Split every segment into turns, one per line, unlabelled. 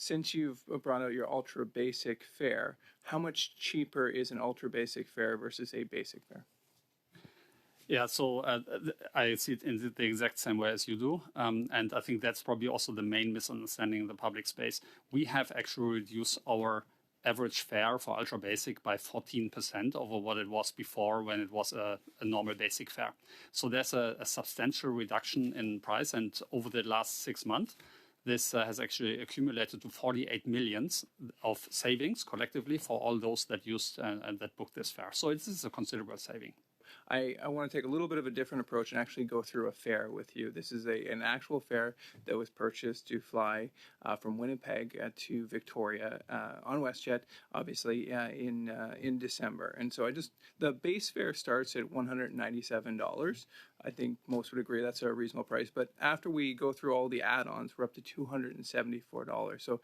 Since you've brought out your ultra basic fare, how much cheaper is an ultra basic fare versus a basic fare?
Yeah, so I see it in the exact same way as you do. And I think that's probably also the main misunderstanding in the public space. We have actually reduced our average fare for Ultra Basic by 14% over what it was before when it was a normal basic fare. So there's a substantial reduction in price. And over the last 6 months, this has actually accumulated to 48 millions of savings collectively for all those that used and that booked this fare. So this is a considerable saving.
I want to take a little bit of a different approach and actually go through a fare with you. This is an actual fare that was purchased to fly from Winnipeg to Victoria on WestJet, obviously in December. And so the base fare starts at $197. I think most would agree that's a reasonable price. But after we go through all the add-ons, we're up to $274. So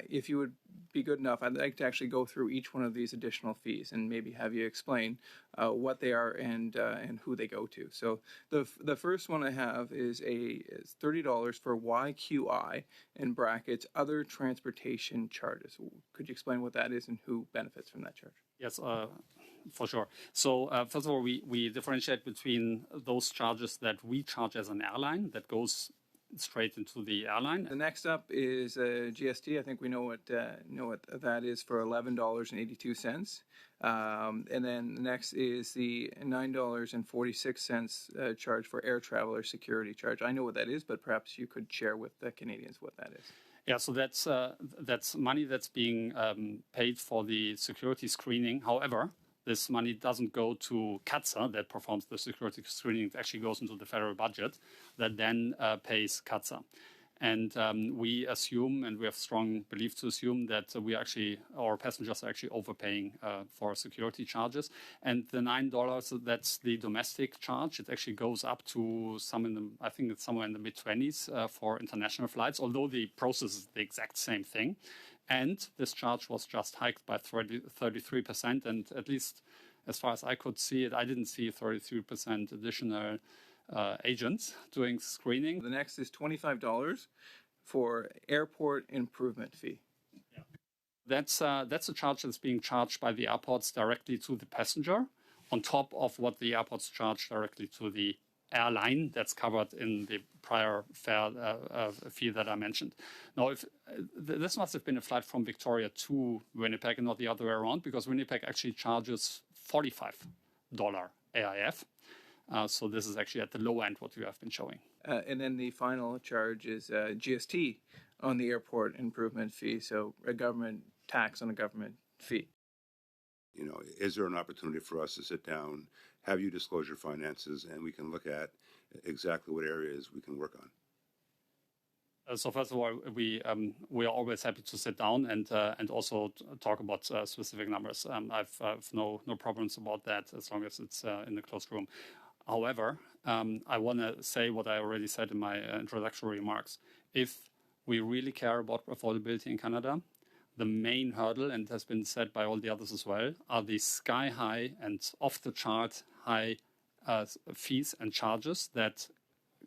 if you would be good enough, I'd like to actually go through each one of these additional fees and maybe have you explain what they are and who they go to. So the first one I have is $30 for YQI in brackets other transportation charges. Could you explain what that is and who benefits from that charge?
Yes, for sure. So first of all, we differentiate between those charges that we charge as an airline that goes straight into the airline.
The next up is GST. I think we know what that is for $11.82. And then the next is the $9.46 charge for air traveler security charge. I know what that is, but perhaps you could share with the Canadians what that is.
Yeah, so that's money that's being paid for the security screening. However, this money doesn't go to CATSA that performs the security screening. It actually goes into the federal budget that then pays CATSA. And we assume, and we have strong belief to assume, that our passengers are actually overpaying for security charges. And the $9, that's the domestic charge. It actually goes up to I think it's somewhere in the mid-20s for international flights, although the process is the exact same thing. And this charge was just hiked by 33%. And at least as far as I could see it, I didn't see 33% additional agents doing screening.
The next is $25 for airport improvement fee.
Yeah. That's a charge that's being charged by the airports directly to the passenger on top of what the airports charge directly to the airline that's covered in the prior fare fee that I mentioned. Now, this must have been a flight from Victoria to Winnipeg and not the other way around, because Winnipeg actually charges $45 AIF. So this is actually at the low end what you have been showing.
And then the final charge is GST on the airport improvement fee, so a government tax on a government fee.
You know, is there an opportunity for us to sit down, have you disclose your finances, and we can look at exactly what areas we can work on?
So first of all, we are always happy to sit down and also talk about specific numbers. I've no problems about that as long as it's in a closed room. However, I want to say what I already said in my introductory remarks. If we really care about affordability in Canada, the main hurdle, and it has been said by all the others as well, are the sky-high and off-the-chart high fees and charges that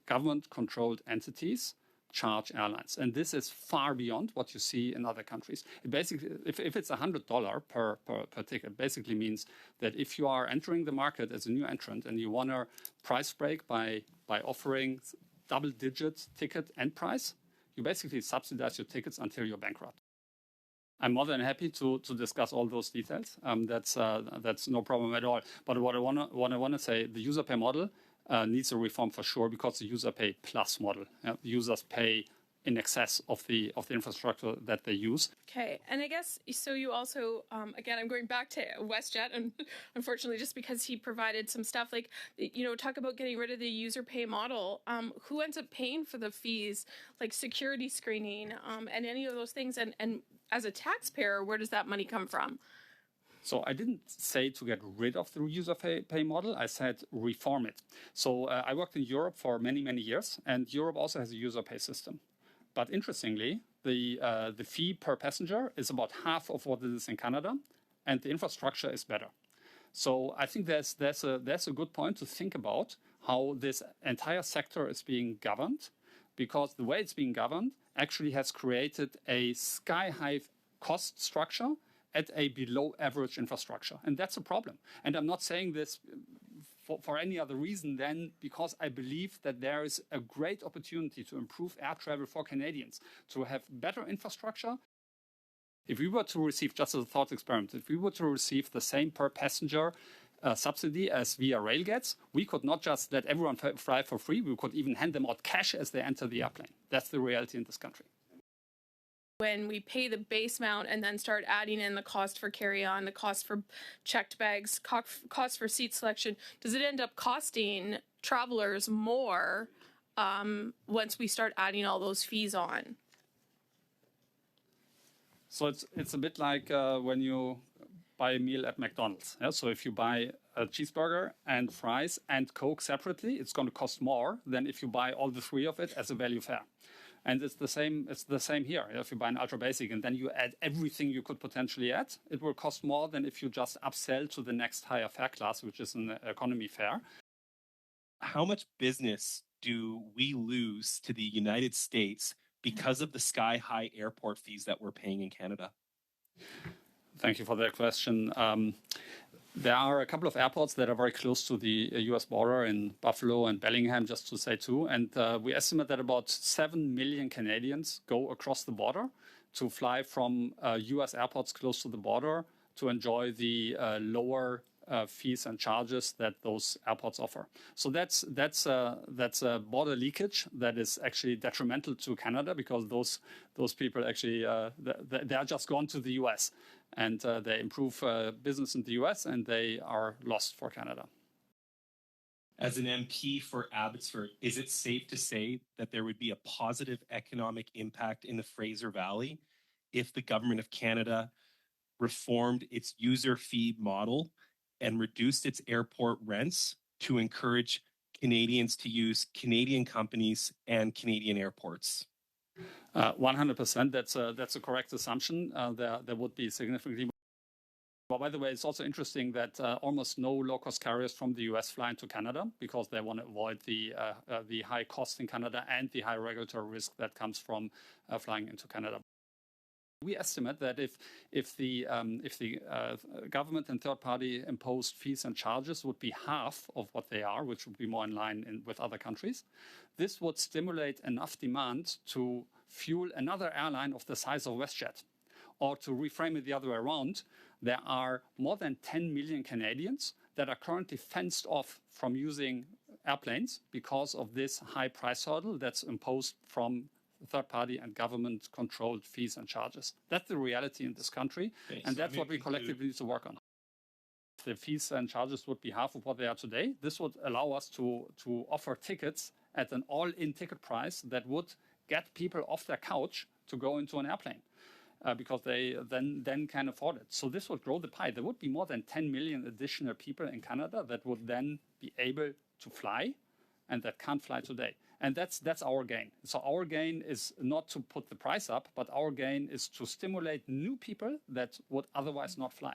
government-controlled entities charge airlines. And this is far beyond what you see in other countries. It basically, if it's $100 per ticket, basically means that if you are entering the market as a new entrant and you want to price break by offering double-digit ticket end price, you basically subsidize your tickets until you're bankrupt. I'm more than happy to discuss all those details. That's no problem at all. But what I want to say, the user pay model needs a reform for sure, because the user pay plus model. Users pay in excess of the infrastructure that they use.
Okay, and I guess, so you also, again, I'm going back to WestJet, and unfortunately, just because he provided some stuff, like, talk about getting rid of the user pay model. Who ends up paying for the fees, like security screening, and any of those things? And as a taxpayer, where does that money come from?
So I didn't say to get rid of the user pay model. I said reform it. So I worked in Europe for many, many years, and Europe also has a user pay system. But interestingly, the fee per passenger is about half of what it is in Canada, and the infrastructure is better. So I think there's a good point to think about how this entire sector is being governed because the way it's being governed actually has created a sky-high cost structure at a below average infrastructure. And that's a problem. And I'm not saying this for any other reason than because I believe that there is a great opportunity to improve air travel for Canadians, to have better infrastructure. If we were to receive, just as a thought experiment, if we were to receive the same per passenger subsidy as Via Rail gets, we could not just let everyone fly for free, we could even hand them out cash as they enter the airplane. That's the reality in this country.
When we pay the base amount and then start adding in the cost for carry-on, the cost for checked bags, cost for seat selection, does it end up costing travelers more once we start adding all those fees on?
So it's a bit like when you buy a meal at McDonald's. Yeah? So if you buy a cheeseburger and fries and Coke separately, it's going to cost more than if you buy all the three of it as a value fare. And it's the same here. If you buy an UltraBasic and then you add everything you could potentially add, it will cost more than if you just upsell to the next higher fare class, which is an economy fare.
How much business do we lose to the United States because of the sky-high airport fees that we're paying in Canada?
Thank you for that question. There are a couple of airports that are very close to the US border in Buffalo and Bellingham, just to say two. And we estimate that about 7 million Canadians go across the border to fly from US airports close to the border to enjoy the lower fees and charges that those airports offer. So that's a border leakage that is actually detrimental to Canada, because those people actually they are just gone to the US. And they improve business in the US, and they are lost for Canada.
As an MP for Abbotsford, is it safe to say that there would be a positive economic impact in the Fraser Valley if the Government of Canada reformed its user fee model and reduced its airport rents to encourage Canadians to use Canadian companies and Canadian airports?
100%. That's a correct assumption. There would be significantly. But by the way, it's also interesting that almost no low-cost carriers from the US fly into Canada, because they want to avoid the high cost in Canada and the high regulatory risk that comes from flying into Canada. We estimate that if the government and third-party imposed fees and charges would be half of what they are, which would be more in line with other countries, this would stimulate enough demand to fuel another airline of the size of WestJet. Or to reframe it the other way around, there are more than 10 million Canadians that are currently fenced off from using airplanes because of this high price hurdle that's imposed from third-party and government-controlled fees and charges. That's the reality in this country, and that's what we collectively need to work on. If the fees and charges would be half of what they are today, this would allow us to offer tickets at an all-in ticket price that would get people off their couch to go into an airplane, because they then can afford it. So this would grow the pie. There would be more than 10 million additional people in Canada that would then be able to fly and that can't fly today. And that's our gain. So our gain is not to put the price up, but our gain is to stimulate new people that would otherwise not fly.